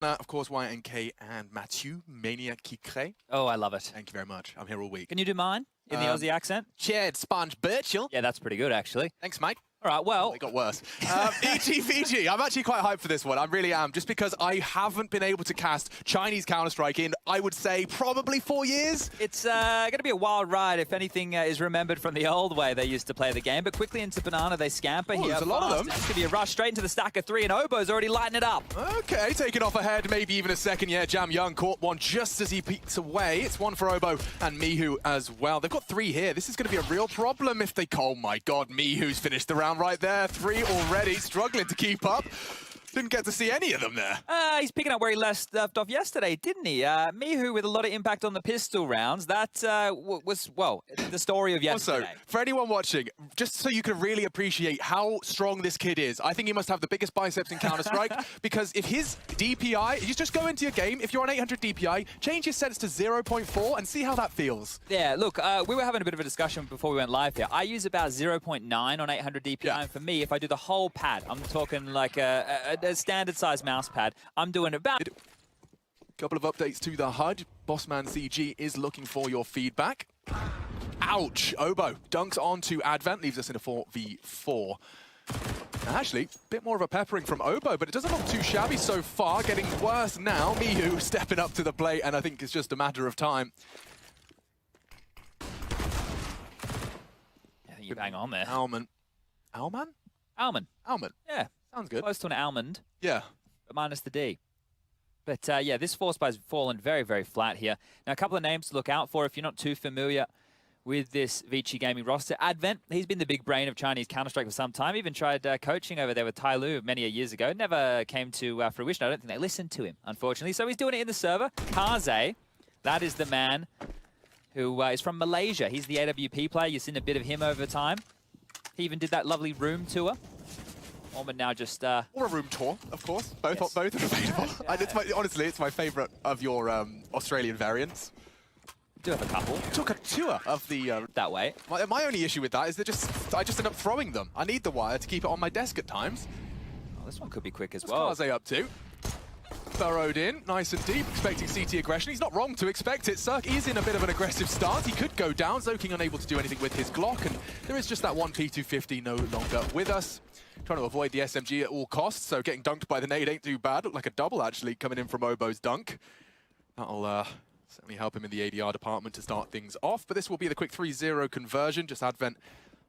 Of course, YNK and Mathieu, Mania qui crée. Oh, I love it. Thank you very much. I'm here all week. Can you do mine in the Aussie accent? Chad Sponge Birchall. Yeah, that's pretty good, actually. Thanks, mate. All right, well... It got worse. Vici. I'm actually quite hyped for this one. I really am. Just because I haven't been able to cast Chinese Counter-Strike in, I would say, probably 4 years. It's going to be a wild ride if anything is remembered from the old way they used to play the game. But quickly into Banana, they scamper here. There's a lot of them. It's going to be a rush straight into the stack of 3, and Obo's already lighting it up. Okay, taking off ahead, maybe even a second. Yeah, Jam Young caught one just as he peeks away. It's one for Obo and Mihu as well. They've got 3 here. This is going to be a real problem if they... Oh my god, Mihu's finished the round right there. 3 already, struggling to keep up. Didn't get to see any of them there. He's picking up where he left off yesterday, didn't he? Mihu with a lot of impact on the pistol rounds. That was, well, the story of yesterday. Also, for anyone watching, just so you can really appreciate how strong this kid is, I think he must have the biggest biceps in Counter-Strike, because if his DPI, you just go into your game, if you're on 800 DPI, change your settings to 0.4 and see how that feels. Yeah, look, we were having a bit of a discussion before we went live here. I use about 0.9 on 800 DPI, and for me, if I do the whole pad, I'm talking like a standard size mouse pad, I'm doing about... Couple of updates to the HUD. Bossman CG is looking for your feedback. Ouch! Obo dunks onto Advent, leaves us in a 4v4. Actually, a bit more of a peppering from Obo, but it doesn't look too shabby so far. Getting worse now. Mihu stepping up to the plate, and I think it's just a matter of time. I think you bang on there. Alman. Alman. Yeah. Sounds good. Close to an almond. Yeah. But minus the D. But yeah, this force buy's fallen very, very flat here. Now, a couple of names to look out for if you're not too familiar with this Vici Gaming roster. Advent, he's been the big brain of Chinese Counter-Strike for some time. Even tried coaching over there with Tai Lu many years ago. Never came to fruition. I don't think they listened to him, unfortunately. So he's doing it in the server. Kaze, that is the man who is from Malaysia. He's the AWP player. You've seen a bit of him over time. He even did that lovely room tour. Orman now just... Or a room tour, of course. Both are available. Honestly, it's my favourite of your Australian variants. Do have a couple. Took a tour of the... that way. My only issue with that is I just end up throwing them. I need the wire to keep it on my desk at times. Oh, this one could be quick as What's well. Kaze up to? Burrowed in, nice and deep, expecting CT aggression. He's not wrong to expect it. Cirque is in a bit of an aggressive start. He could go down. Zoking unable to do anything with his Glock, and there is just that one P250 no longer with us. Trying to avoid the SMG at all costs, so getting dunked by the nade ain't too bad. Looked like a double, actually, coming in from Obo's dunk. That'll certainly help him in the ADR department to start things off, but this will be the quick 3-0 conversion. Just Advent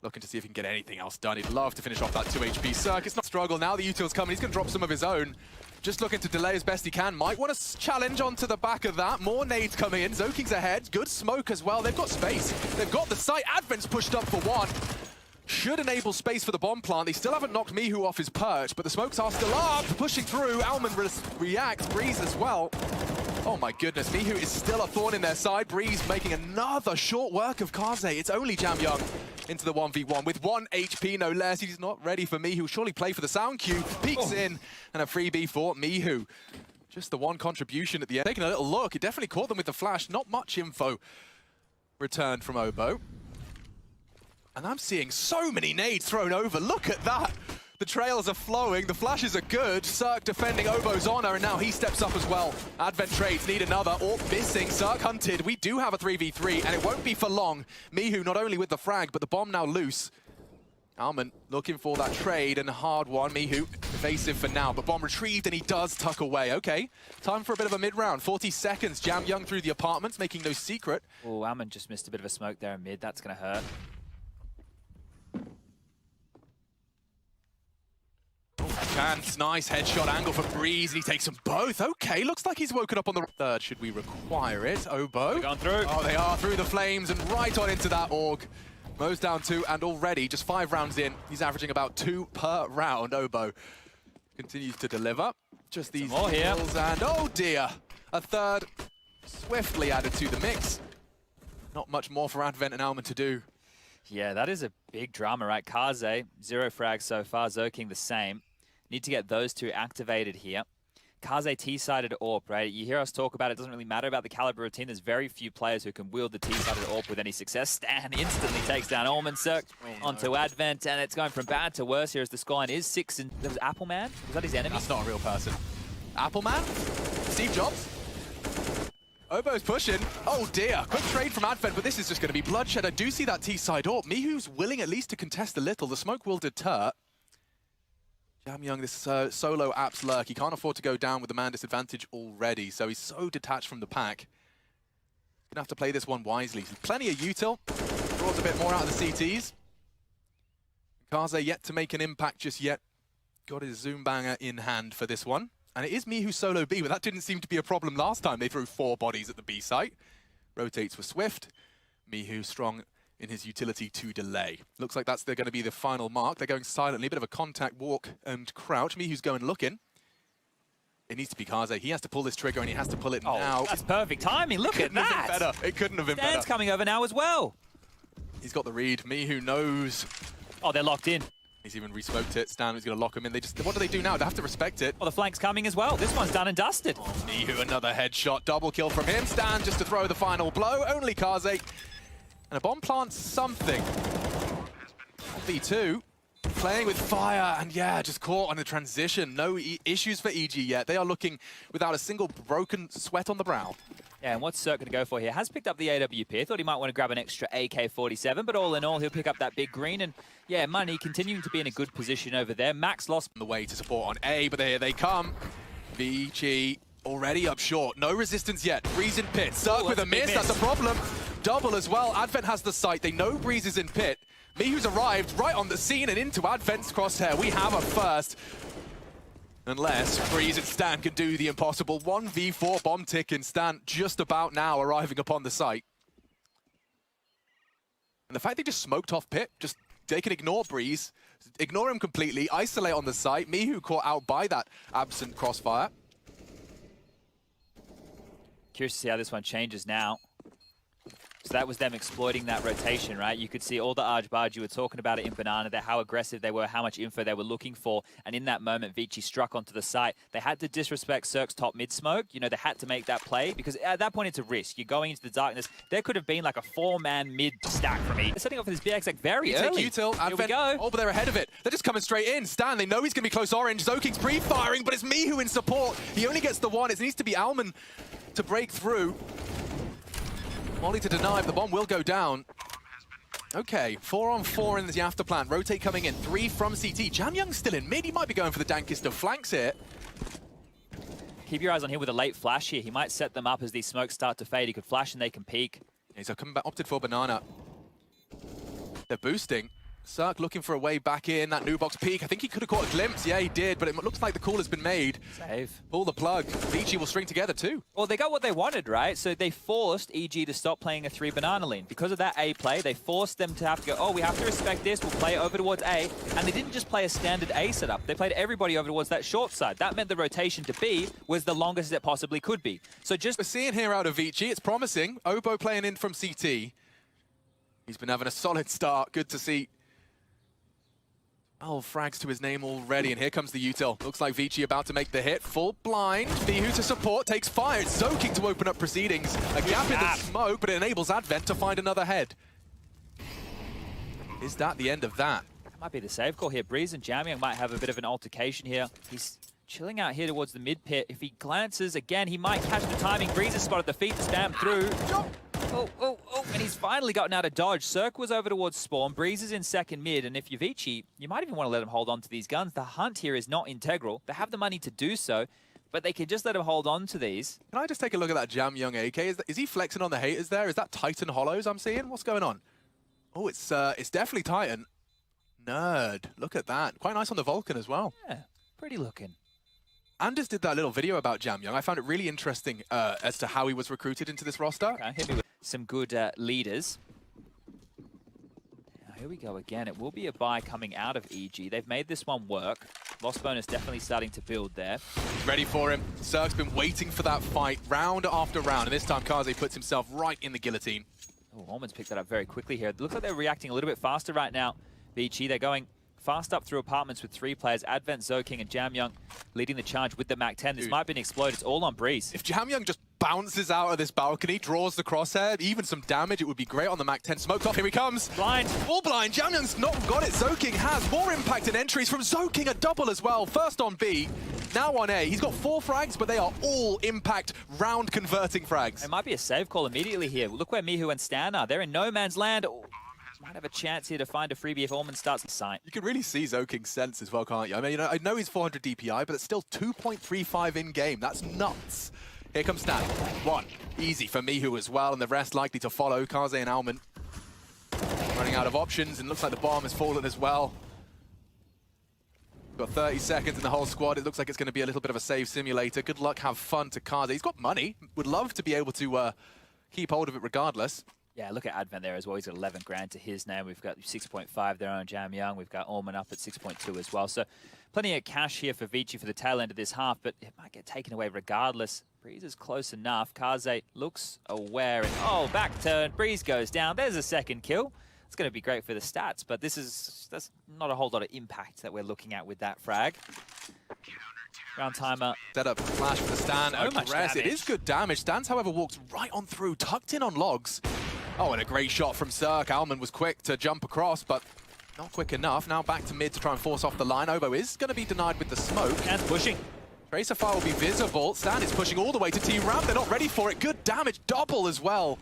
looking to see if he can get anything else done. He'd love to finish off that 2 HP Cirque. It's not a struggle. Now the util's coming. He's going to drop some of his own. Just looking to delay as best he can. Might want to challenge onto the back of that. More nades coming in. Zoking's ahead. Good smoke as well. They've got space. They've got the site. Advent's pushed up for one. Should enable space for the bomb plant. They still haven't knocked Mihu off his perch, but the smokes are still up. Pushing through. Alman reacts. Breeze as well. Oh my goodness. Mihu is still a thorn in their side. Breeze making another short work of Kaze. It's only Jam Young into the 1v1 with 1 HP, no less. He's not ready for Mihu. Surely play for the sound cue. Peeks in, and a freebie for Mihu. Just the one contribution at the end. Taking a little look, it definitely caught them with the flash. Not much info returned from Obo. And I'm seeing so many nades thrown over. Look at that. The trails are flowing, the flashes are good. Cirque defending Obo's honor, and now he steps up as well. Advent trades need another. Orb missing. Cirque hunted. We do have a 3v3, and it won't be for long. Mihu not only with the frag, but the bomb now loose. Alman looking for that trade, and a hard one. Mihu evasive for now, but bomb retrieved, and he does tuck away. Okay, time for a bit of a mid-round. 40 seconds. Jam Young through the apartments, making no secret. Oh, Alman just missed a bit of a smoke there in mid. That's going to hurt. Chance, nice headshot angle for Breeze, and he takes them both. Okay, looks like he's woken up on the third. Should we require it? Obo. They're going through. Oh, they are through the flames and right on into that AUG. Mo's down 2, and already, just 5 rounds in, he's averaging about 2 per round. Obo continues to deliver. Just these more here. kills, and oh dear, a third swiftly added to the mix. Not much more for Advent and Alman to do. Yeah, that is a big drama, right? Kaze, 0 frags so far. Zoking the same. Need to get those 2 activated here. Kaze T-sided AWP, right? You hear us talk about it, doesn't really matter about the caliber of team. There's very few players who can wield the T-sided AWP with any success. Stan instantly takes down Orman. Cirque onto Advent, and it's going from bad to worse here as the scoreline is 6. And there was Appleman. Was that his enemy? That's not a real person. Appleman? Steve Jobs? Obo's pushing. Oh dear, quick trade from Advent, but this is just going to be bloodshed. I do see that T side up. Mihu's willing at least to contest a little. The smoke will deter. Jamyoung, this solo apps lurk. He can't afford to go down with the man disadvantage already, so he's so detached from the pack. Gonna have to play this one wisely. Plenty of util. Draws a bit more out of the CTs. Kaze yet to make an impact just yet. Got his Zoom banger in hand for this one. And it is Mihu solo B, but that didn't seem to be a problem last time. They threw 4 bodies at the B site. Rotates for Swift. Mihu strong in his utility to delay. Looks like that's going to be the final mark. They're going silently, a bit of a contact walk and crouch. Mihu's going looking. It needs to be Kaze. He has to pull this trigger and he has to pull it now. That's perfect timing. Look at that. Better. It couldn't have been better. Stan's coming over now as well. He's got the read. Mihu knows. Oh, they're locked in. He's even re-smoked it. Stan is going to lock him in. What do they do now? They have to respect it. Well, the flank's coming as well. This one's done and dusted. Oh, Mihu, another headshot. Double kill from him. Stan just to throw the final blow. Only Kaze. And a bomb plants something. V2 playing with fire. And yeah, just caught on the transition. No issues for EG yet. They are looking without a single broken sweat on the brow. Yeah, and what's Cirque going to go for here? Has picked up the AWP. Thought he might want to grab an extra AK-47, but all in all, he'll pick up that big green. And yeah, Money continuing to be in a good position over there. Max lost on the way to support on A, but here they come. Vici already up short. No resistance yet. Breeze in pit. Cirque with a miss. That's a problem. Double as well. Advent has the sight. They know Breeze is in pit. Mihu's arrived right on the scene and into Advent's crosshair. We have a first. Unless Breeze and Stan can do the impossible. 1v4 bomb tick in Stan just about now arriving upon the site. And the fact they just smoked off pit, they can ignore Breeze, ignore him completely, isolate on the site. Mihu caught out by that absent crossfire. Curious to see how this one changes now. So that was them exploiting that rotation, right? You could see all the arge-barge you were talking about it in Banana there, how aggressive they were, how much info they were looking for. And in that moment, Vici struck onto the site. They had to disrespect Cirque's top mid-smoke. You know, they had to make that play because at that point, it's a risk. You're going into the darkness. There could have been like a 4-man mid stack for me. They're setting up for this BX like very early. Util, Here we go. Oh, but they're ahead of it. They're just coming straight in. Stan, they know he's going to be close orange. Zoking's pre-firing, but it's Mihu in support. He only gets the one. It needs to be Alman to break through. Molly to deny, but the bomb will go down. Okay, 4-on-4 in the after plant. Rotate coming in, 3 from CT. Jamyoung's still in mid. He might be going for the dankest of flanks here. Keep your eyes on him with a late flash here. He might set them up as these smokes start to fade. He could flash and they can peek. Yeah, so coming back, opted for Banana. They're boosting. Cirque looking for a way back in, that new box peak. I think he could have caught a glimpse. Yeah, he did, but it looks like the call has been made. Save. Pull the plug. Vici will string together too. Well, they got what they wanted, right? So they forced EG to stop playing a 3 banana lane. Because of that A play, they forced them to have to go, oh, we have to respect this. We'll play it over towards A. And they didn't just play a standard A setup. They played everybody over towards that short side. That meant the rotation to B was the longest it possibly could be. So just... We're seeing here out of Vici. It's promising. Obo playing in from CT. He's been having a solid start. Good to see. Oh, frags to his name already, and here comes the util. Looks like Vici about to make the hit. Full blind. Mihu to support, takes fire. It's Zoking to open up proceedings. A gap in the smoke, but it enables Advent to find another head. Is that the end of that? That might be the save call here. Breeze and Jamyoung might have a bit of an altercation here. He's chilling out here towards the mid pit. If he glances again, he might catch the timing. Breeze has spotted the feet to spam through. Oh, and he's finally gotten out of dodge. Cirque was over towards spawn. Breeze is in second mid, and if you're Vici, you might even want to let him hold on to these guns. The hunt here is not integral. They have the money to do so, but they could just let him hold on to these. Can I just take a look at that Jamyoung AK? Is he flexing on the haters there? Is that Titan Hollows I'm seeing? What's going on? Oh, it's definitely Titan. Nerd. Look at that. Quite nice on the Vulcan as well. Yeah, pretty looking. Anders did that little video about Jamyoung. I found it really interesting as to how he was recruited into this roster. Okay, hit me with some good leaders. Now, here we go again. It will be a buy coming out of EG. They've made this one work. Loss bonus definitely starting to build there. He's ready for him. Cirque's been waiting for that fight round after round, and this time Kaze puts himself right in the guillotine. Oh, Holman's picked that up very quickly here. It looks like they're reacting a little bit faster right now. Vici, they're going Fast up through apartments with 3 players. Advent, Zoking, and Jamyoung leading the charge with the MAC-10. This might be an explode. It's all on Breeze. If Jamyoung just bounces out of this balcony, draws the crosshair, even some damage, it would be great on the MAC-10. Smoked off, here he comes. Blind. All blind, Jamyoung's not got it. Zoking has more impact and entries from Zoking, a double as well. First on B, now on A. He's got 4 frags, but they are all impact round converting frags. It might be a save call immediately here. Look where Mihu and Stan are. They're in no man's land. Oh, might have a chance here to find a freebie if Allman starts the sight. You can really see Zoking's sense as well, can't you? I mean, I know he's 400 DPI, but it's still 2.35 in-game. That's nuts. Here comes Stan. 1. Easy for Mihu as well, and the rest likely to follow. Kaze and Alman running out of options, and looks like the bomb has fallen as well. Got 30 seconds in the whole squad. It looks like it's going to be a little bit of a save simulator. Good luck, have fun to Kaze. He's got money. Would love to be able to keep hold of it regardless. Yeah, look at Advent there as well. He's got 11 grand to his name. We've got 6.5 there on Jamyoung. We've got Allman up at 6.2 as well. So plenty of cash here for Vici for the tail end of this half, but it might get taken away regardless. Breeze is close enough. Kaze looks aware. And, oh, back turn. Breeze goes down. There's a second kill. It's going to be great for the stats, but that's not a whole lot of impact that we're looking at with that frag. Round timer. Set up flash for the Stan. So much damage. It is good damage. Stan's, however, walks right on through, tucked in on logs. Oh, and a great shot from Cirque. Alman was quick to jump across, but not quick enough. Now back to mid to try and force off the line. Obo is going to be denied with the smoke. And pushing. Tracer fire will be visible. Stan is pushing all the way to T-Ramp. They're not ready for it. Good damage, double as well.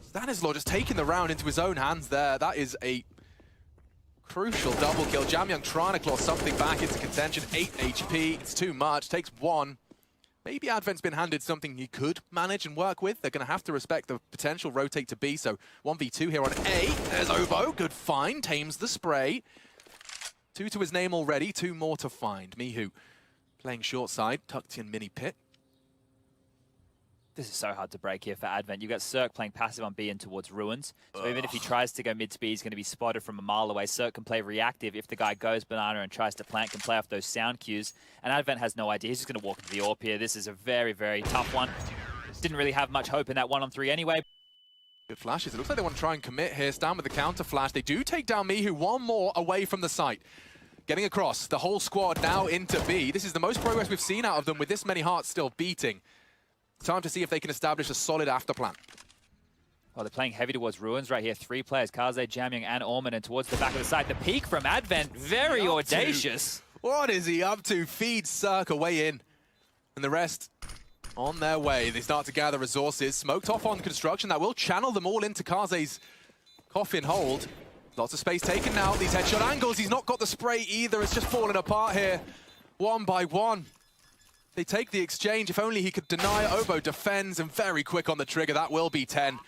Stanislaw just taking the round into his own hands there. That is a crucial double kill. Jamyoung trying to claw something back into contention. 8 HP, it's too much, takes 1. Maybe Advent's been handed something he could manage and work with. They're going to have to respect the potential rotate to B, so 1v2 here on A. There's Obo, good find, tames the spray. 2 to his name already, 2 more to find. Mihu playing short side, tucked in mini pit. This is so hard to break here for Advent. You've got Cirque playing passive on B and towards Ruins. So even if he tries to go mid to B, he's going to be spotted from a mile away. Cirque can play reactive. If the guy goes banana and tries to plant, can play off those sound cues. And Advent has no idea. He's just going to walk into the AWP here. This is a very, very tough one. Didn't really have much hope in that 1-on-3 anyway. Good flashes. It looks like they want to try and commit here. Stan with the counter flash. They do take down Mihu, 1 more away from the site. Getting across, the whole squad now into B. This is the most progress we've seen out of them with this many hearts still beating. Time to see if they can establish a solid after plan. Well, they're playing heavy towards Ruins right here. 3 players, Kaze, Jamyoung, and Allman, and towards the back of the side. The peak from Advent, very audacious. What is he up to? Feeds Cirque away in. And the rest on their way. They start to gather resources. Smoked off on construction. That will channel them all into Kaze's coffin hold. Lots of space taken now. These headshot angles. He's not got the spray either. It's just falling apart here. 1 by 1. They take the exchange. If only he could deny it. Obo defends and very quick on the trigger. That will be 10.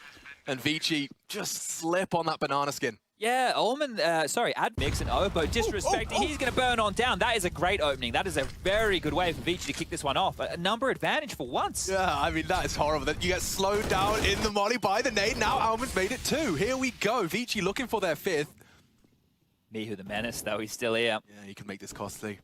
And Vici just slip on that banana skin. Yeah, Allman, Admix and Obo disrespecting. He's going to burn on down. That is a great opening. That is a very good way for Vici to kick this one off. A number advantage for once. Yeah, I mean, that is horrible. That you get slowed down in the molly by the nade. Now Alman's made it 2. Here we go. Vici looking for their 5th. Mihu the menace, though. He's still here. Yeah, he can make this costly.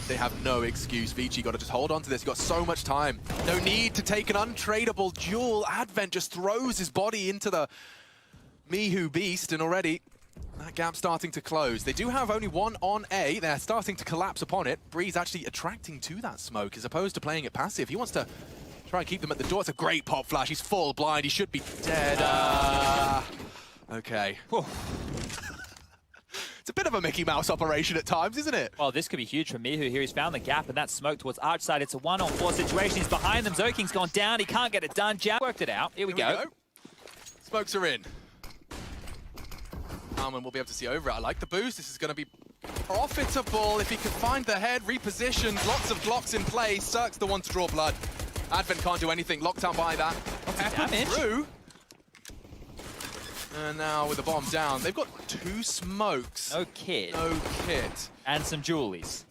They have no excuse. Vici got to just hold on to this. You've got so much time. No need to take an untradeable duel. Advent just throws his body into the Mihu beast, and already that gap's starting to close. They do have only 1 on A. They're starting to collapse upon it. Breeze actually attracting to that smoke as opposed to playing it passive. He wants to try and keep them at the door. It's a great pop flash. He's full blind. He should be dead. Okay. It's a bit of a Mickey Mouse operation at times, isn't it? Well, this could be huge for Mihu here. He's found the gap, and that smoke towards Arch side. It's a 1-on-4 situation. He's behind them. Zoking's gone down. He can't get it done. Jab worked it out. Here we go. Smokes are in. Alman will be able to see over it. I like the boost. This is going to be profitable if he can find the head, repositioned, lots of Glocks in play. Cirque's the one to draw blood. Advent can't do anything. Locked out by that. Damage. Through. And now with the bomb down, they've got 2 smokes. No kit. No kit. And some jewelries.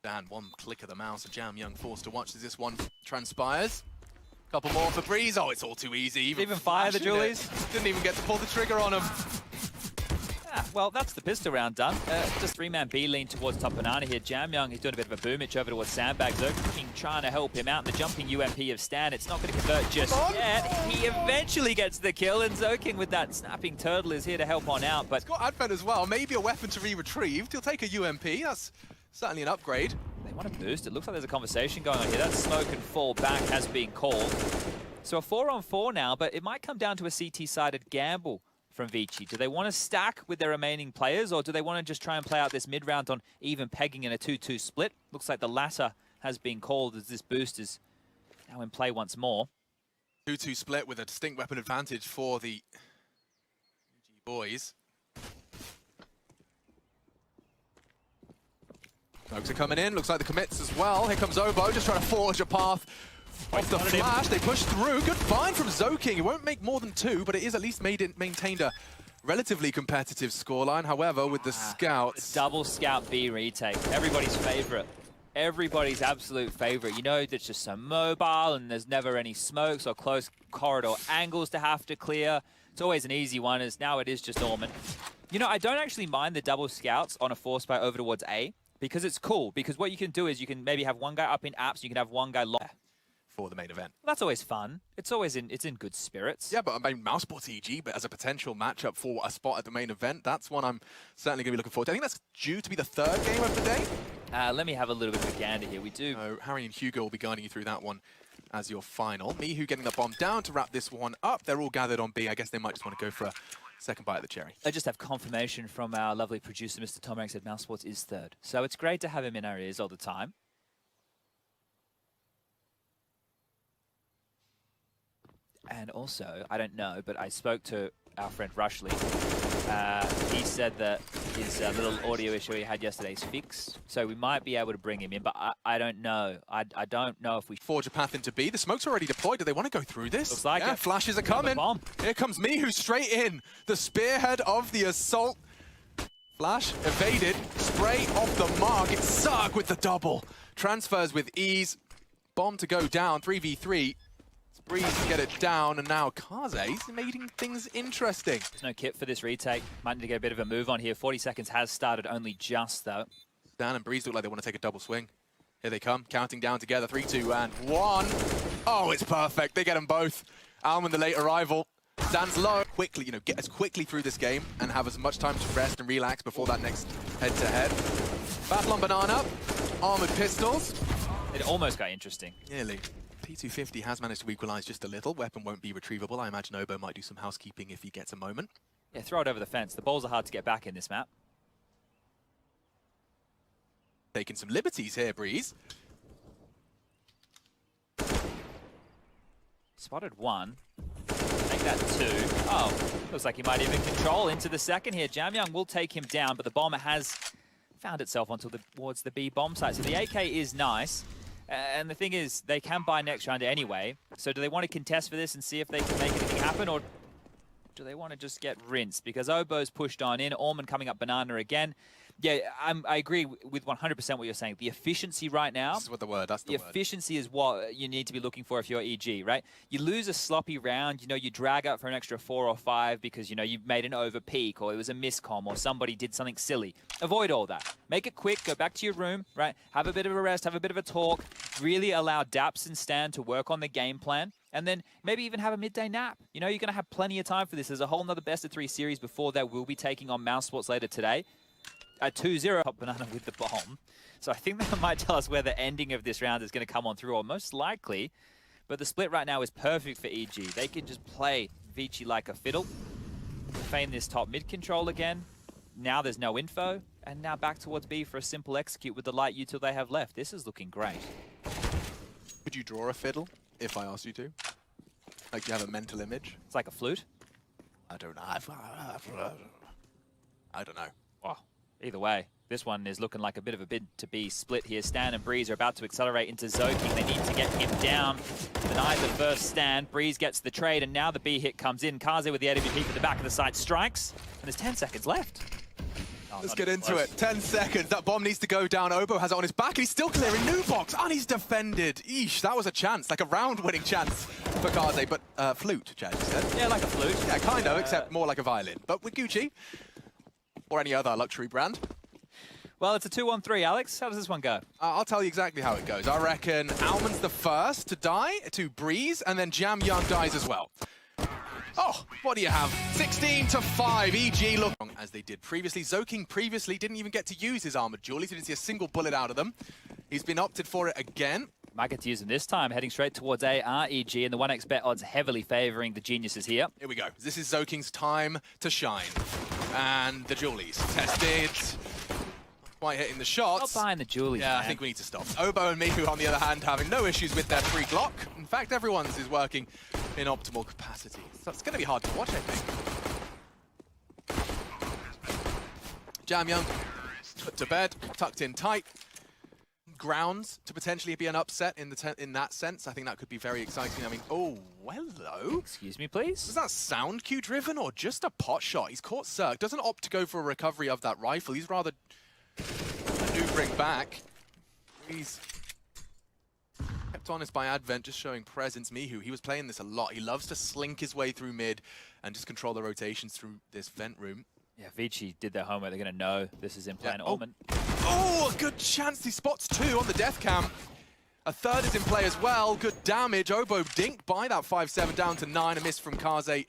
Dan, 1 click of the mouse, and Jamyoung forced to watch as this one transpires. Couple more for Breeze. Oh, it's all too easy. Even fire the jewelries? Didn't even get to pull the trigger on him. Yeah, well, that's the pistol round done. Just three-man B lean towards top banana here. Jamyoung, he's doing a bit of a boomage over towards Sandbag. Zoking trying to help him out. The jumping UMP of Stan, it's not going to convert just yet. He eventually gets the kill, and Zoking with that snapping turtle is here to help on out. But he's got Advent as well. Maybe a weapon to be retrieved. He'll take a UMP. That's certainly an upgrade. They want to boost. It looks like there's a conversation going on here. That smoke and fall back has been called. So a 4-on-4 now, but it might come down to a CT-sided gamble from Vici. Do they want to stack with their remaining players, or do they want to just try and play out this mid-round on even pegging in a 2-2 split? Looks like the latter has been called as this boost is now in play once more. 2-2 split with a distinct weapon advantage for the UG boys. Smokes are coming in. Looks like the commits as well. Here comes Obo, just trying to forge a path off the flash. They push through. Good find from Zoking. It won't make more than 2, but it is at least maintained a relatively competitive scoreline. However, with the scouts... Double scout B retake. Everybody's favorite. Everybody's absolute favorite. You know, it's just so mobile and there's never any smokes or close corridor angles to have to clear. It's always an easy one, as now it is just Orman. You know, I don't actually mind the double scouts on a force by over towards A, because it's cool. Because what you can do is you can maybe have one guy up in apps, you can have one guy low for the main event. Well, that's always fun. It's always in good spirits. Yeah, but I mean, Mouseport EG, but as a potential matchup for a spot at the main event, that's one I'm certainly going to be looking forward to. I think that's due to be the 3rd game of the day. Let me have a little bit of a gander here. We do. Harry and Hugo will be guiding you through that one as your final. Mihu getting the bomb down to wrap this one up. They're all gathered on B. I guess they might just want to go for a second bite of the cherry. I just have confirmation from our lovely producer, Mr. Tom Rank, said Mousesports is 3rd. So it's great to have him in our ears all the time. And also, I don't know, but I spoke to our friend Rushley. He said that his little audio issue he had yesterday is fixed, so we might be able to bring him in, but I don't know. I don't know if we... Forge a path into B. The smoke's already deployed. Do they want to go through this? Looks like yeah, it. Flashes are coming. Here comes Mihu straight in. The spearhead of the assault. Flash evaded. Spray off the mark. It's Zerg with the double. Transfers with ease. Bomb to go down. 3v3. Breeze to get it down, and now Kaze's making things interesting. There's no kit for this retake. Might need to get a bit of a move on here. 40 seconds has started only just, though. Dan and Breeze look like they want to take a double swing. Here they come, counting down together. 3, 2, and 1. Oh, it's perfect. They get them both. Alman, the late arrival, stands low. Quickly, you know, get as quickly through this game and have as much time to rest and relax before that next head-to-head. Battle on Banana. Armored pistols. It almost got interesting. Nearly. P250 has managed to equalize just a little. Weapon won't be retrievable. I imagine Obo might do some housekeeping if he gets a moment. Yeah, throw it over the fence. The balls are hard to get back in this map. Taking some liberties here, Breeze. Spotted 1. Make that 2. Oh, looks like he might even control into the second here. Jamyoung will take him down, but the bomber has found itself towards the B bomb site. So the AK is nice. And the thing is, they can buy next round anyway. So do they want to contest for this and see if they can make anything happen, or do they want to just get rinsed? Because Obo's pushed on in, Orman coming up Banana again. Yeah, I agree with 100% what you're saying. The efficiency right now... This is what the word, that's the word. The efficiency is what you need to be looking for if you're EG, right? You lose a sloppy round, you know, you drag up for an extra 4 or 5 because, you know, you made an over peak or it was a miscomm or somebody did something silly. Avoid all that. Make it quick, go back to your room, right? Have a bit of a rest, have a bit of a talk. Really allow Daps and Stan to work on the game plan. And then maybe even have a midday nap. You know, you're going to have plenty of time for this. There's a whole nother best-of-3 series before that we'll be taking on Mousesports later today. A 2-0 top Banana with the bomb. So I think that might tell us where the ending of this round is going to come on through, or most likely. But the split right now is perfect for EG. They can just play Vici like a fiddle. Feign this top mid control again. Now there's no info. And now back towards B for a simple execute with the light util they have left. This is looking great. Could you draw a fiddle if I asked you to? Like you have a mental image? It's like a flute. I don't know. I don't know. Wow. Either way, this one is looking like a bit of a bid to be split here. Stan and Breeze are about to accelerate into Zoking. They need to get him down. Denied the first stand. Breeze gets the trade, and now the B hit comes in. Kaze with the AWP for the back of the side strikes, and there's 10 seconds left. Oh, let's get into it. 10 seconds. That bomb needs to go down. Obo has it on his back. He's still clearing new box, and he's defended. Eesh, that was a chance, like a round-winning chance for Kaze, but flute, Chad, you said? Yeah, like a flute. Yeah, kind of, except more like a violin. But with Gucci, or any other luxury brand. Well, it's a 2-1-3, Alex. How does this one go? I'll tell you exactly how it goes. I reckon Almond's the first to die, to Breeze, and then Jam Young dies as well. Oh, what do you have? 16-5, EG look as they did previously. Zoking previously didn't even get to use his armored jewel. He didn't see a single bullet out of them. He's been opted for it again. Might get to use them this time, heading straight towards AREG, and the 1x bet odds heavily favouring the geniuses here. Here we go. This is Zoking's time to shine. And the Julies tested. Quite hitting the shots. Not buying the Julies, Yeah, man. I think we need to stop. Obo and Mihu, on the other hand, having no issues with their free Glock. In fact, everyone's is working in optimal capacity. So it's going to be hard to watch, I think. Jam Young put to bed, tucked in tight. Grounds to potentially be an upset in that sense. I think that could be very exciting. I mean, oh, hello. Excuse me, please? Was that sound cue driven or just a pot shot? He's caught Cirque. Doesn't opt to go for a recovery of that rifle. He's rather maneuvering back. He's kept honest by Advent, just showing presence. Mihu, he was playing this a lot. He loves to slink his way through mid and just control the rotations through this vent room. Yeah, Vici did their homework. They're going to know this is in play. Yeah. Orman. Oh, a good chance. He spots two on the death cam. A third is in play as well. Good damage. Obo dinked by that 5-7 down to 9. A miss from Kaze.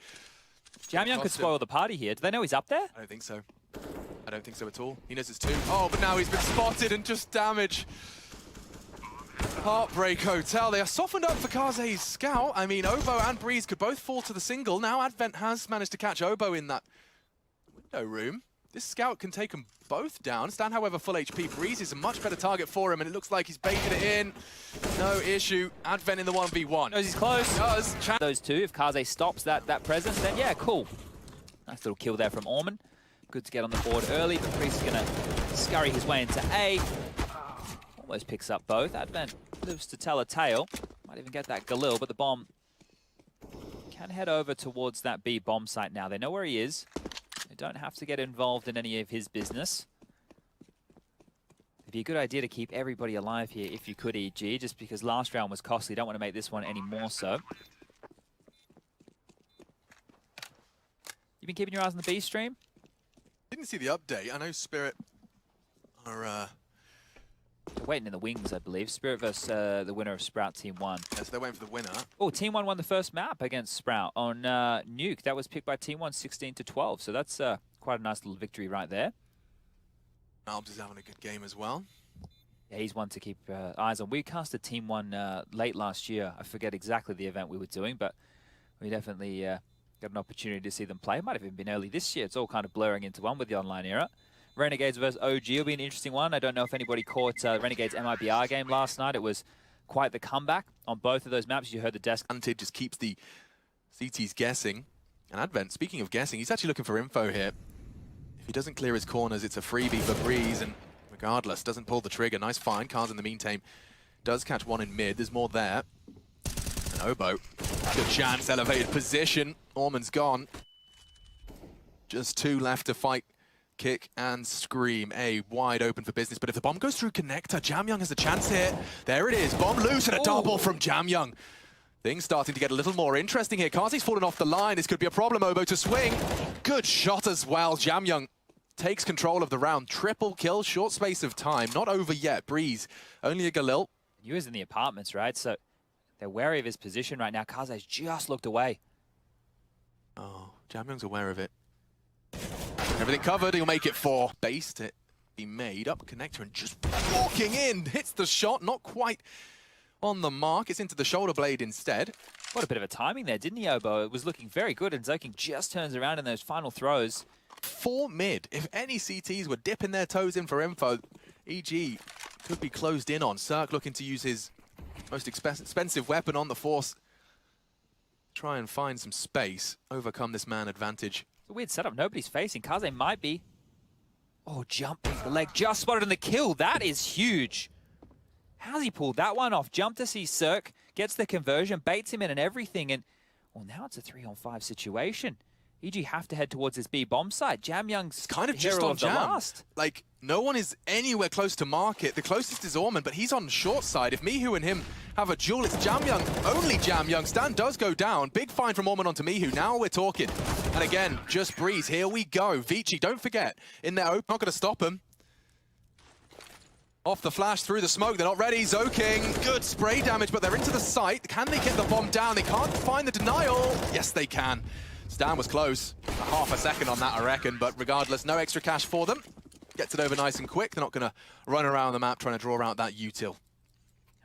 Jam Young could spoil the party here. Do they know he's up there? I don't think so. I don't think so at all. He knows it's two. Oh, but now he's been spotted and just damage. Heartbreak Hotel. They are softened up for Kaze's scout. I mean, Obo and Breeze could both fall to the single. Now Advent has managed to catch Obo in that window room. This scout can take them both down. Stan, however, full HP. Breeze is a much better target for him, and it looks like he's baited it in. No issue. Advent in the 1v1. Knows he's close. He does. Those two, if Kaze stops that presence, then yeah, cool. Nice little kill there from Orman. Good to get on the board early, but Priest is going to scurry his way into A. Almost picks up both. Advent lives to tell a tale. Might even get that Galil, but the bomb can head over towards that B bomb site now. They know where he is. They don't have to get involved in any of his business. It'd be a good idea to keep everybody alive here if you could, EG, just because last round was costly. Don't want to make this one any more so. You been keeping your eyes on the B stream? Didn't see the update. I know Spirit are... They're waiting in the wings, I believe. Spirit versus the winner of Sprout Team 1. Yeah, so they're waiting for the winner. Oh, Team 1 won the first map against Sprout on Nuke. That was picked by Team 1 16-12. So that's quite a nice little victory right there. Albs is having a good game as well. Yeah, he's one to keep eyes on. We casted Team 1 late last year. I forget exactly the event we were doing, but we definitely got an opportunity to see them play. Might have even been early this year. It's all kind of blurring into one with the online era. Renegades versus OG will be an interesting one. I don't know if anybody caught Renegades MIBR game last night. It was quite the comeback on both of those maps. You heard the desk. Anted just keeps the CTs guessing. And Advent, speaking of guessing, he's actually looking for info here. If he doesn't clear his corners, it's a freebie for Breeze. And regardless, doesn't pull the trigger. Nice find. Kaz in the meantime does catch one in mid. There's more there. And Obo, good chance, elevated position. Orman's gone. Just two left to fight. Kick and Scream. A wide open for business, but if the bomb goes through connector, Jam Young has a chance here. There it is, bomb loose and a double from Jam Young. Things starting to get a little more interesting here. Kazi's fallen off the line. This could be a problem, Obo to swing. Good shot as well. Jam Young takes control of the round. Triple kill, short space of time. Not over yet. Breeze, only a Galil. He was in the apartments, right? So they're wary of his position right now. Kaze's just looked away. Oh, Jam Young's aware of it. Everything covered, he'll make it 4. Based it, he made up connector and just walking in, hits the shot, not quite on the mark. It's into the shoulder blade instead. What a bit of a timing there, didn't he, Obo? It was looking very good, and Zoking just turns around in those final throws. 4 mid. If any CTs were dipping their toes in for info, EG could be closed in on. Cirque looking to use his most expensive weapon on the Force. Try and find some space, overcome this man advantage. It's a weird setup. Nobody's facing. Kaze might be. Oh, jumping the leg. Just spotted in the kill. That is huge. How's he pulled that one off? Jump to see Cirque. Gets the conversion. Baits him in and everything. And, well, now it's a 3-on-5 situation. EG have to head towards this B bomb site. Jam Young's kind of just hero on of the Jam. last. Like, no one is anywhere close to market. The closest is Orman, but he's on short side. If Mihu and him have a duel, it's Jam Young. Only Jam Young. Stan does go down. Big find from Orman onto Mihu. Now we're talking. And again, just Breeze. Here we go. Vici, don't forget, in their open, not going to stop him. Off the flash, through the smoke, they're not ready. Zoking, good spray damage, but they're into the site. Can they get the bomb down? They can't find the denial. Yes, they can. Stan was close. Half a second on that, I reckon, but regardless, no extra cash for them. Gets it over nice and quick. They're not going to run around the map trying to draw out that util.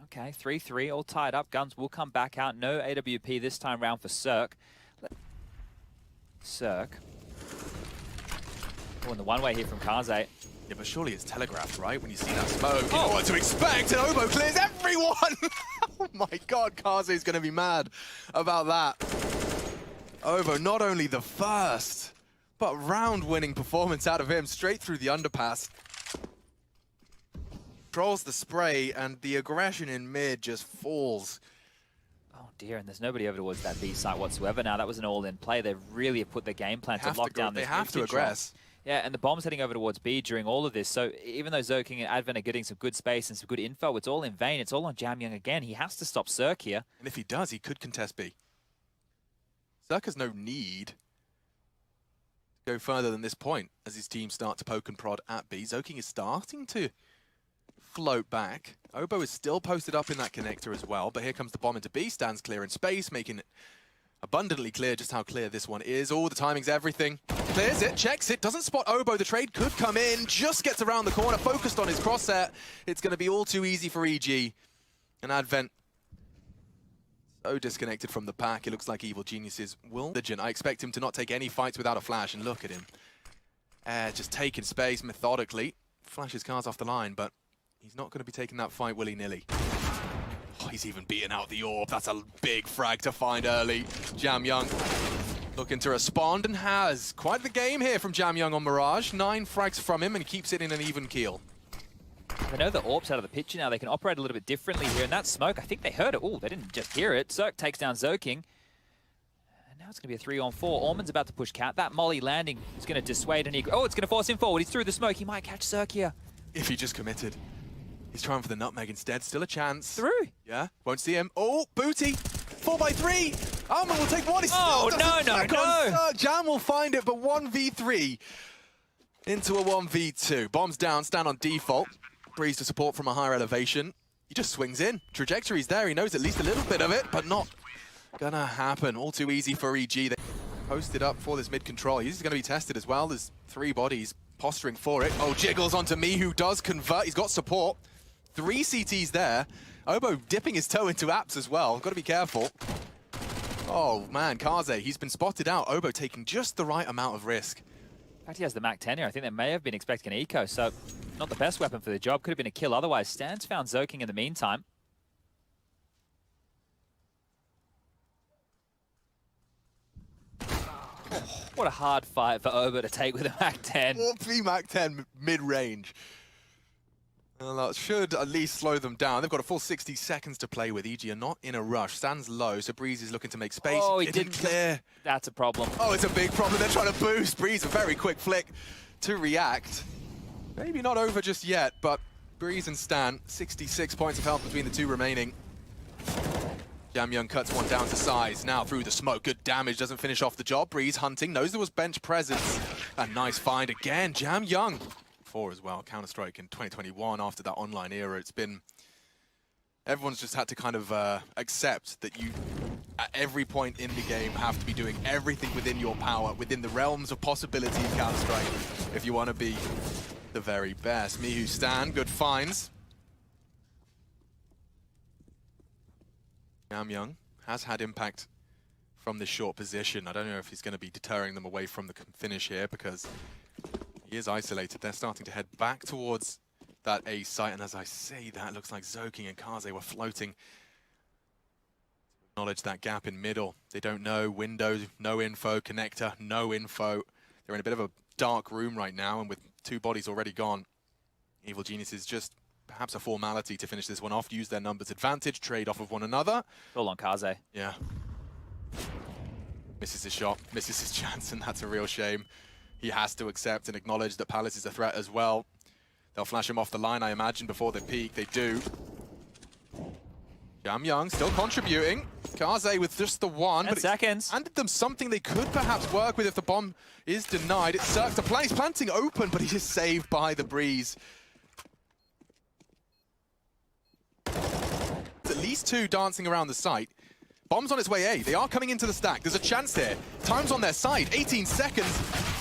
Okay, 3-3, all tied up. Guns will come back out. No AWP this time round for Cirque. Cirque. Oh, and the one-way here from Kaze. Yeah, but surely it's telegraphed, right? When you see that smoke, you know what to expect, and Obo clears everyone! Oh my god, Kaze is going to be mad about that. Obo, not only the first, but round-winning performance out of him, straight through the underpass. Controls the spray, and the aggression in mid just falls. Oh dear, and there's nobody over towards that B site whatsoever now. That was an all-in play. They really put the game plan to lock down this. They have to aggress. Yeah, and the bomb's heading over towards B during all of this. So even though Zoking and Advent are getting some good space and some good info, it's all in vain. It's all on Jamyoung again. He has to stop Cirque here. And if he does, he could contest B. Cirque has no need to go further than this point as his team start to poke and prod at B. Zoking is starting to float back. Obo is still posted up in that connector as well, but here comes the bomb into B. Stands clear in space, making it abundantly clear just how clear this one is. Oh, the timing's everything. Clears it, checks it, doesn't spot Obo. The trade could come in, just gets around the corner, focused on his crosshair. It's going to be all too easy for EG. And Advent, so disconnected from the pack. It looks like Evil Geniuses will. I expect him to not take any fights without a flash, and look at him. Just taking space methodically. Flashes cars off the line, but he's not going to be taking that fight willy-nilly. Oh, he's even beaten out the orb. That's a big frag to find early. Jamyoung looking to respond and has quite the game here from Jamyoung on Mirage. 9 frags from him and keeps it in an even keel. They know the orb's out of the picture now. They can operate a little bit differently here. And that smoke, I think they heard it. Oh, they didn't just hear it. Cirque takes down Zoking. And now it's going to be a 3-on-4. Orman's about to push Cat. That molly landing is going to dissuade an eagle. Oh, it's going to force him forward. He's through the smoke. He might catch Cirque here. If he just committed. He's trying for the nutmeg instead. Still a chance. Through. Yeah, won't see him. Oh, booty. 4x3. Alman will take one. Oh, no. Jam will find it, but 1v3 into a 1v2. Bombs down, stand on default. Breeze to support from a higher elevation. He just swings in. Trajectory's there. He knows at least a little bit of it, but not gonna happen. All too easy for EG. They posted up for this mid control. He's gonna be tested as well. There's 3 bodies posturing for it. Oh, jiggles onto me, who does convert. He's got support. 3 CTs there. Obo dipping his toe into apps as well. Got to be careful. Oh man, Kaze, he's been spotted out. Obo taking just the right amount of risk. In fact, he has the Mac 10 here. I think they may have been expecting an eco, so not the best weapon for the job. Could have been a kill otherwise. Stan's found Zoking in the meantime. Oh, what a hard fight for Obo to take with a Mac 10. 4P Mac 10 mid-range. Well, that should at least slow them down. They've got a full 60 seconds to play with. EG are not in a rush. Stands low, so Breeze is looking to make space. Oh, he didn't clear. That's a problem. Oh, it's a big problem. They're trying to boost. Breeze, a very quick flick to react. Maybe not over just yet, but Breeze and Stan, 66 points of health between the 2 remaining. Jamyoung cuts one down to size. Now through the smoke. Good damage. Doesn't finish off the job. Breeze hunting. Knows there was bench presence. A nice find again. Jamyoung. 4 as well. Counter-Strike in 2021 after that online era. It's been... Everyone's just had to kind of accept that you, at every point in the game, have to be doing everything within your power, within the realms of possibility in Counter-Strike, if you want to be the very best. Mihu Stan, good finds. Jamyoung has had impact from this short position. I don't know if he's going to be deterring them away from the finish here because he is isolated. They're starting to head back towards that A site, and as I say that, it looks like Zoking and Kaze were floating. Acknowledge that gap in middle. They don't know. Window, no info. Connector, no info. They're in a bit of a dark room right now, and with 2 bodies already gone, Evil Geniuses just perhaps a formality to finish this one off, use their numbers advantage, trade off of one another. All on Kaze. Yeah. Misses his shot, misses his chance, and that's a real shame. He has to accept and acknowledge that Palace is a threat as well. They'll flash him off the line, I imagine, before they peak. They do. Jam Young still contributing. Kaze with just the one. 10 but seconds. Handed them something they could perhaps work with if the bomb is denied. It's Cirque to play. He's planting open, but he is saved by the breeze. There's at least two dancing around the site. Bomb's on its way A. They are coming into the stack. There's a chance here. Time's on their side. 18 seconds.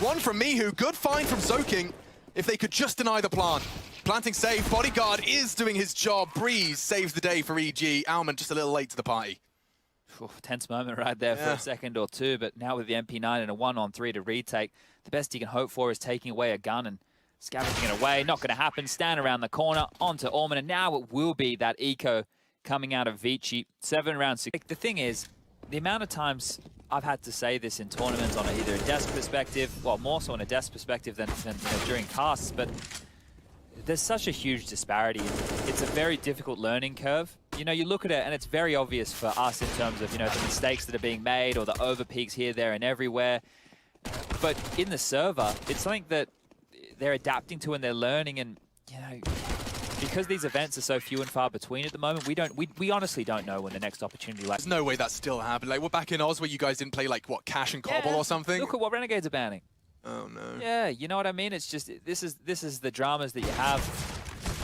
One from Mihu. Good find from Zoking. If they could just deny the plant. Planting safe. Bodyguard is doing his job. Breeze saves the day for EG. Alman just a little late to the party. Tense moment right there for a second or two, but now with the MP9 and a 1-on-3 to retake, the best he can hope for is taking away a gun and scavenging it away. Not going to happen. Stand around the corner onto Orman, and now it will be that eco coming out of Vici. 7 rounds. The thing is, the amount of times I've had to say this in tournaments on either a desk perspective, well, more so on a desk perspective than during casts, but there's such a huge disparity. It's a very difficult learning curve. You know, you look at it and it's very obvious for us in terms of, the mistakes that are being made or the over peaks here, there, and everywhere. But in the server, it's something that they're adapting to and they're learning, and, because these events are so few and far between at the moment, we honestly don't know when the next opportunity lies. There's no way that's still happening. Like, we're back in Oz where you guys didn't play, like, what, Cash and Cobble or something? Look at what Renegades are banning. Oh, no. Yeah, you know what I mean? It's just, this is the dramas that you have.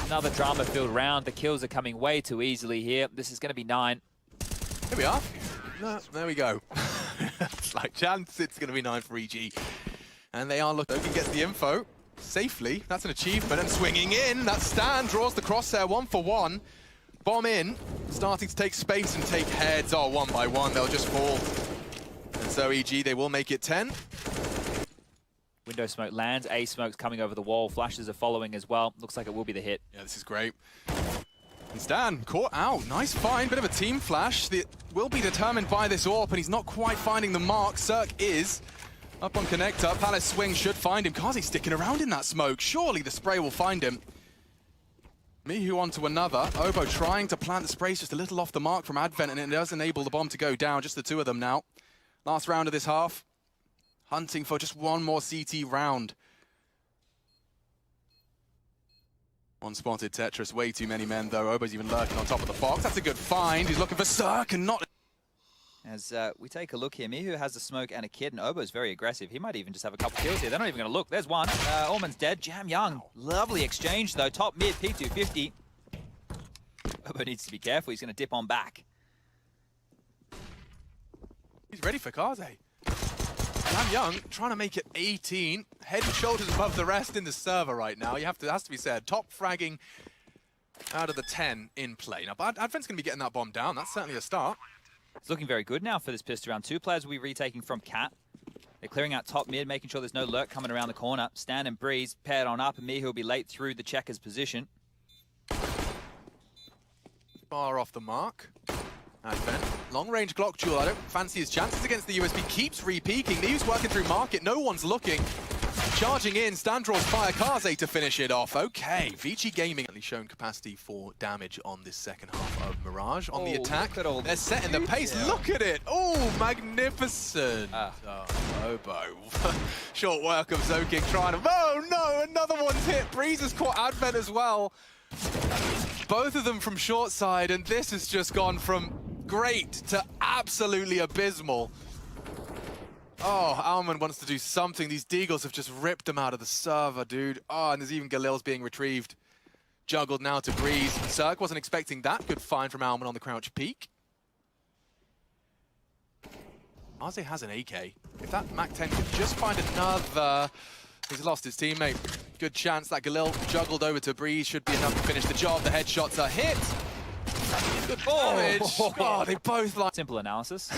Another drama-filled round. The kills are coming way too easily here. This is going to be 9. Here we are. No, there we go. Slight chance. It's going to be 9 for EG. And they are looking. Logan gets the info safely. That's an achievement. And swinging in. That Stan draws the crosshair 1 for 1. Bomb in. Starting to take space and take heads. Oh, 1 by 1. They'll just fall. And so EG, they will make it 10. Window smoke lands. A smoke's coming over the wall. Flashes are following as well. Looks like it will be the hit. Yeah, this is great. And Stan caught out. Nice find. Bit of a team flash. It will be determined by this AWP, and he's not quite finding the mark. Cirque is up on connector. Palace swing should find him. Kazi sticking around in that smoke. Surely the spray will find him. Mihu onto another. Obo trying to plant the sprays just a little off the mark from Advent, and it does enable the bomb to go down. Just the two of them now. Last round of this half. Hunting for just one more CT round. One spotted Tetris, way too many men though. Obo's even lurking on top of the box. That's a good find. He's looking for Cirque and not... As we take a look here, Mihu has the smoke and a kid, and Obo's very aggressive. He might even just have a couple kills here. They're not even going to look. There's one. Orman's dead. Jam Young. Lovely exchange though. Top mid, P250. Obo needs to be careful. He's going to dip on back. He's ready for Kaze. Jam Young trying to make it 18, head and shoulders above the rest in the server right now. It has to be said, top fragging out of the 10 in play. Now, Advent's going to be getting that bomb down. That's certainly a start. It's looking very good now for this pistol round. 2 players will be retaking from Cat. They're clearing out top mid, making sure there's no lurk coming around the corner. Stan and Breeze paired on up, and Mihu will be late through the checker's position. Far off the mark. Advent. Long-range Glock duel. I don't fancy his chances against the USB. Keeps re-peeking. Mihu's working through market. No one's looking. Charging in. Stan draws fire. Kaze to finish it off. Okay. Vici Gaming only shown capacity for damage on this second half of Mirage. On the attack, they're setting the pace. Yeah. Look at it. Oh, magnificent. Oh, Obo. Short work of Zoking trying to... Oh, no. Another one's hit. Breeze has caught Advent as well. Both of them from short side, and this has just gone from great to absolutely abysmal. Oh, Alman wants to do something. These Deagles have just ripped them out of the server, dude. Oh, and there's even Galil's being retrieved. Juggled now to Breeze. Cirque wasn't expecting that. Good find from Alman on the crouch peak. Arze has an AK. If that MAC-10 could just find another... He's lost his teammate. Good chance that Galil juggled over to Breeze. Should be enough to finish the job. The headshots are hit. Good damage. Oh, they both like... Simple analysis.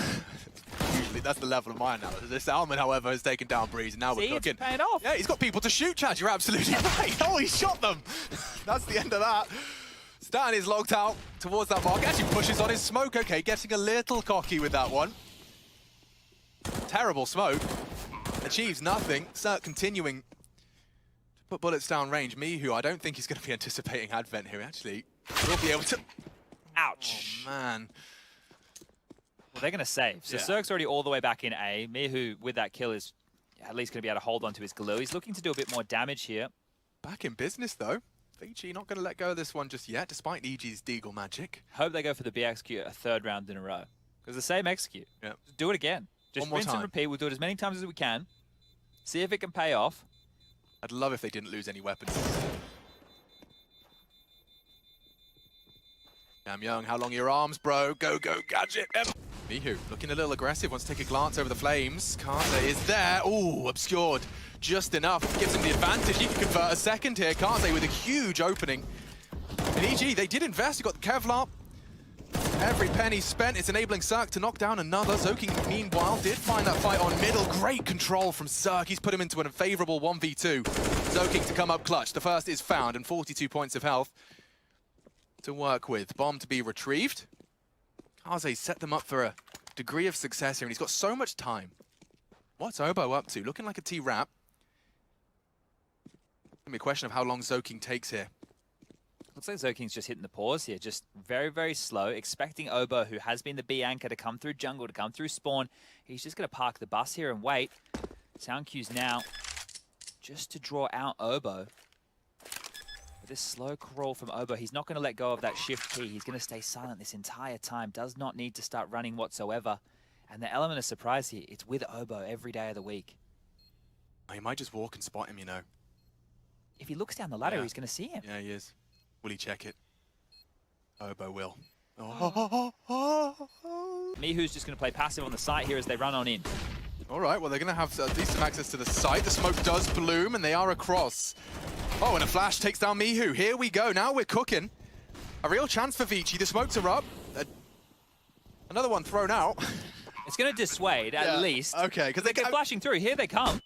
Usually that's the level of my analysis. This Alman, however, has taken down Breeze, and now we're cooking. It's paying off. Yeah, he's got people to shoot, Chad. You're absolutely right. Oh, he shot them. That's the end of that. Stan is logged out towards that mark. Actually pushes on his smoke. Okay, getting a little cocky with that one. Terrible smoke. Achieves nothing. Cirque continuing to put bullets down range. Mihu, I don't think he's going to be anticipating Advent here, actually. We'll be able to... Ouch. Oh, man. Well, they're going to save. So Cirque's already all the way back in A. Mihu, with that kill, is at least going to be able to hold on to his Galil. He's looking to do a bit more damage here. Back in business, though. Vici not going to let go of this one just yet, despite EG's Deagle magic. Hope they go for the B execute a third round in a row. Because the same execute. Yeah. Just do it again. Just rinse and repeat. We'll do it as many times as we can. See if it can pay off. I'd love if they didn't lose any weapons. Damn Young, how long are your arms, bro? Go, go, gadget. Mihu looking a little aggressive, wants to take a glance over the flames. Kaze is there. Ooh, obscured just enough. Gives him the advantage. He can convert a second here. Kaze with a huge opening. And EG, they did invest. You got the Kevlar. Every penny spent is enabling Cirque to knock down another. Zoking, meanwhile, did find that fight on middle. Great control from Cirque. He's put him into an unfavorable 1v2. Zoking to come up clutch. The first is found and 42 points of health to work with. Bomb to be retrieved. Kaze set them up for a degree of success here, and he's got so much time. What's Obo up to? Looking like a T-Rap. Gonna be a question of how long Zoking takes here. Looks like Zoking's just hitting the pause here, just very, very slow, expecting Obo, who has been the B anchor, to come through jungle, to come through spawn. He's just going to park the bus here and wait. Sound cues now just to draw out Obo. With this slow crawl from Obo, he's not going to let go of that shift key. He's going to stay silent this entire time, does not need to start running whatsoever. And the element of surprise here, it's with Obo every day of the week. He might just walk and spot him, you know. If he looks down the ladder, he's going to see him. Yeah, he is. Will he check it? Obo will. Mihu's just going to play passive on the site here as they run on in. All right, well, they're going to have decent access to the site. The smoke does bloom, and they are across. Oh, and a flash takes down Mihu. Here we go. Now we're cooking. A real chance for Vici. The smokes are up. Another one thrown out. It's going to dissuade, at least. Okay, because they're flashing through. Here they come.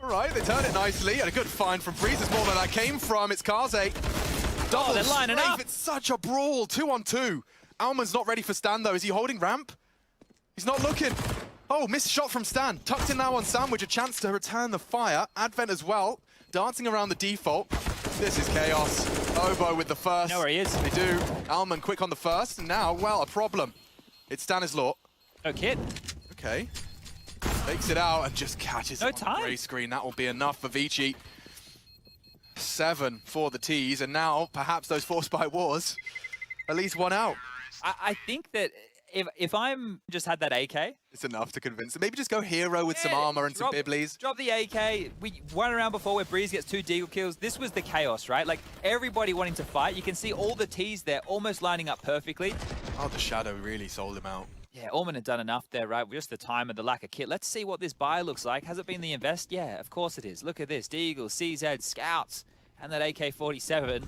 All right, they turn it nicely, and a good find from Breeze. It's more than I came from. It's Kaze. Double they're lining up. It's such a brawl. 2-on-2. Alman's not ready for Stan, though. Is he holding ramp? He's not looking. Oh, missed shot from Stan. Tucked in now on Sandwich. A chance to return the fire. Advent as well. Dancing around the default. This is chaos. Obo with the first. You know where he is. They do. Alman quick on the first. And now, well, a problem. It's Stanislaw. No kid. Okay. Takes it out and just catches it on the gray screen. That will be enough for Vici. 7 for the T's, and now perhaps those Force by Wars, at least one out. I think that if I'm just had that AK, it's enough to convince them. Maybe just go hero with some armor and some bibblies. Drop the AK. We won around before where Breeze gets 2 Deagle kills. This was the chaos, right? Like everybody wanting to fight. You can see all the T's there almost lining up perfectly. Oh, the Shadow really sold him out. Yeah, Orman had done enough there, right? Just the time and the lack of kit. Let's see what this buy looks like. Has it been the invest? Yeah, of course it is. Look at this. Deagle, CZ, Scouts, and that AK-47.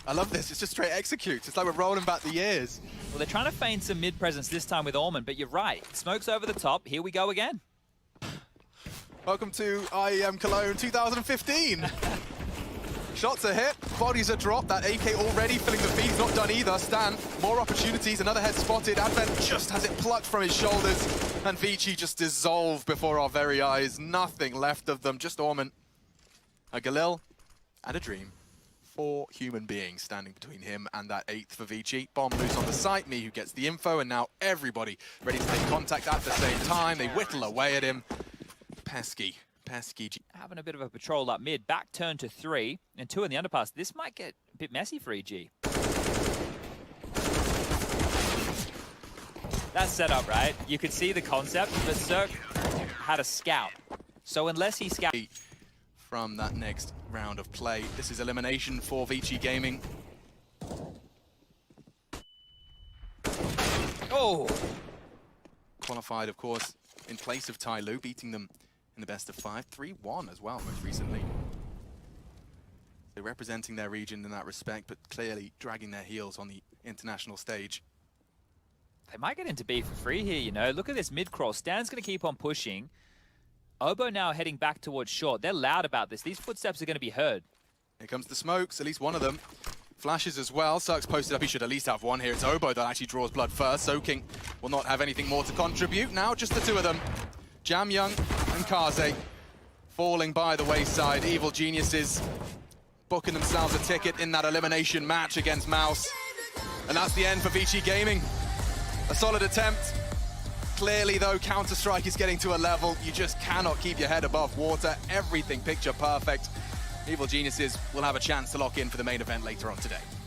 I love this. It's just straight executes. It's like we're rolling back the years. Well, they're trying to feign some mid-presence this time with Orman, but you're right. Smoke's over the top. Here we go again. Welcome to IEM Cologne 2015. Shots are hit, bodies are dropped. That AK already filling the feed. Not done either. Stan, more opportunities. Another head spotted. Advent just has it plucked from his shoulders. And Vici just dissolved before our very eyes. Nothing left of them. Just Orman, a Galil, and a Dream. 4 human beings standing between him and that 8th for Vici. Bomb loose on the site. Mihu gets the info, and now everybody ready to make contact at the same time. They whittle away at him. Pesky. Having a bit of a patrol up mid, back turn to 3, and 2 in the underpass. This might get a bit messy for EG. That's set up, right? You could see the concept, but Cirque had a scout. So unless he scout... From that next round of play, this is elimination for Vici Gaming. Oh! Qualified, of course, in place of Tyloo, beating them in the best of 5, 3-1 as well, most recently. They're representing their region in that respect, but clearly dragging their heels on the international stage. They might get into B for free here, you know. Look at this mid-crawl. Stan's going to keep on pushing. Obo now heading back towards short. They're loud about this. These footsteps are going to be heard. Here comes the smokes, at least one of them. Flashes as well. Cirque's posted up. He should at least have one here. It's Obo that actually draws blood first. Soaking will not have anything more to contribute. Now just the 2 of them. Jam Young and Kaze falling by the wayside. Evil geniuses booking themselves a ticket in that elimination match against Mouse. And that's the end for Vici Gaming. A solid attempt. Clearly, though, Counter-Strike is getting to a level you just cannot keep your head above water. Everything picture perfect. Evil Geniuses will have a chance to lock in for the main event later on today.